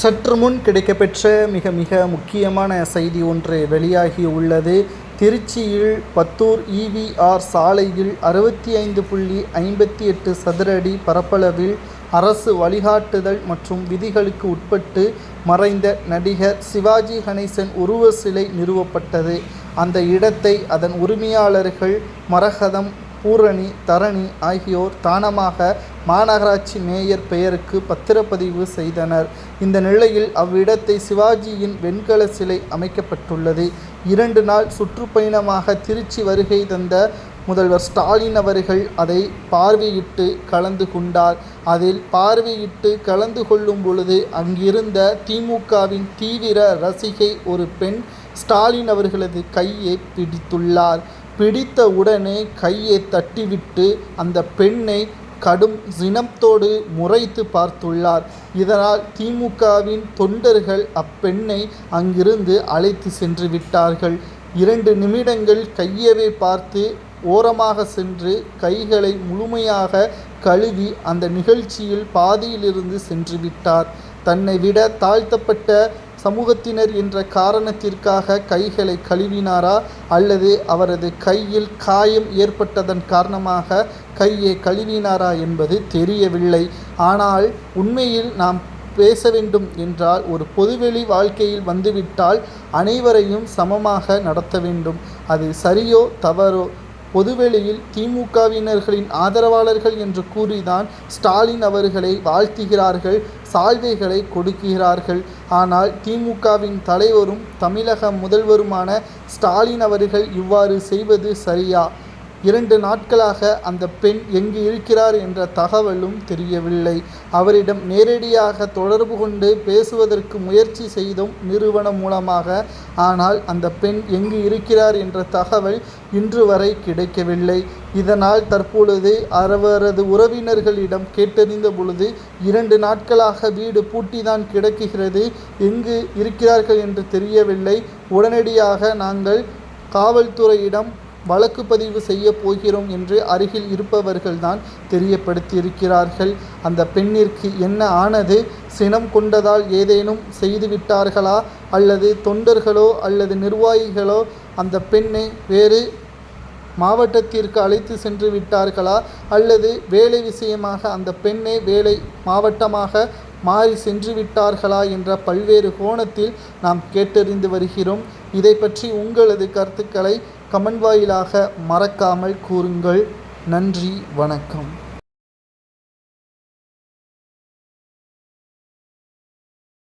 சற்று முன் கிடைக்கப்பெற்ற மிக மிக முக்கியமான செய்தி ஒன்று வெளியாகி உள்ளது. திருச்சியில் பத்தூர் EVR சாலையில் 65.58 சதுர அடி பரப்பளவில் அரசு வழிகாட்டுதல் மற்றும் விதிகளுக்கு உட்பட்டு மறைந்த நடிகர் சிவாஜி கணேசன் உருவ சிலை நிறுவப்பட்டது. அந்த இடத்தை அதன் உரிமையாளர்கள் மரகதம், பூரணி, தரணி ஆகியோர் தானமாக மாநகராட்சி மேயர் பெயருக்கு பத்திரப்பதிவு செய்தனர். இந்த நிலையில் அவ்விடத்தை சிவாஜியின் வெண்கல சிலை அமைக்கப்பட்டுள்ளது. 2 நாள் சுற்றுப்பயணமாக திருச்சி வருகை தந்த முதல்வர் ஸ்டாலின் அவர்கள் அதை பார்வையிட்டு கலந்து கொண்டார். அதில் பார்வையிட்டு கலந்து கொள்ளும் பொழுது அங்கிருந்த திமுகவின் தீவிர ரசிகை ஒரு பெண் ஸ்டாலின் அவர்களது கையை பிடித்துள்ளார். பிடித்த உடனே கையை தட்டிவிட்டு அந்த பெண்ணை கடும் சினத்தோடு முறைத்து பார்த்துள்ளார். இதனால் திமுகவின் தொண்டர்கள் அப்பெண்ணை அங்கிருந்து அழைத்து சென்று விட்டார்கள். 2 நிமிடங்கள் கையவே பார்த்து ஓரமாக சென்று கைகளை முழுமையாக கழுவி அந்த நிகழ்ச்சியில் பாதியிலிருந்து சென்று விட்டார். தன்னை விட தாழ்த்தப்பட்ட சமூகத்தினர் என்ற காரணத்திற்காக கைகளை கழுவினாரா அல்லது அவரது கையில் காயம் ஏற்பட்டதன் காரணமாக கையை கழுவினாரா என்பது தெரியவில்லை. ஆனால் உண்மையில் நாம் பேச வேண்டும் என்றால் ஒரு பொதுவெளி வாழ்க்கையில் வந்துவிட்டால் அனைவரையும் சமமாக நடத்த வேண்டும். அது சரியோ தவறோ பொதுவெளியில் திமுகவினர்களின் ஆதரவாளர்கள் என்று கூறிதான் ஸ்டாலின் அவர்களை வாழ்த்துகிறார்கள், சால்வைகளை கொடுக்கிறார்கள். ஆனால் திமுகவின் தலைவரும் தமிழக முதல்வருமான ஸ்டாலின் அவர்கள் இவ்வாறு செய்வது சரியா? 2 நாட்களாக அந்த பெண் எங்கு இருக்கிறார் என்ற தகவலும் தெரியவில்லை. அவரிடம் நேரடியாக தொடர்பு கொண்டு பேசுவதற்கு முயற்சி செய்தோம் நிறுவனம் மூலமாக. ஆனால் அந்த பெண் எங்கு இருக்கிறார் என்ற தகவல் இன்று வரை கிடைக்கவில்லை. இதனால் தற்பொழுது அவரது உறவினர்களிடம் கேட்டறிந்த பொழுது 2 நாட்களாக வீடு பூட்டிதான் கிடக்குகிறது, எங்கு இருக்கிறார்கள் என்று தெரியவில்லை. உடனடியாக நாங்கள் காவல்துறையிடம் வழக்கு பதிவு செய்ய போகிறோம் என்று அருகில் இருப்பவர்கள்தான் தெரியப்படுத்தியிருக்கிறார்கள். அந்த பெண்ணிற்கு என்ன ஆனது? சினம் கொண்டதால் ஏதேனும் செய்துவிட்டார்களா அல்லது தொண்டர்களோ அல்லது நிர்வாகிகளோ அந்த பெண்ணை வேறு மாவட்டத்திற்கு அழைத்து சென்று விட்டார்களா அல்லது வேலை விஷயமாக அந்த பெண்ணை வேலை மாவட்டமாக மாறி சென்று விட்டார்களா என்ற பல்வேறு கோணத்தில் நாம் கேட்டறிந்து வருகிறோம். இதை பற்றி உங்களது கருத்துக்களை கமெண்ட் வாயிலாக மறக்காமல் கூறுங்கள். நன்றி, வணக்கம்.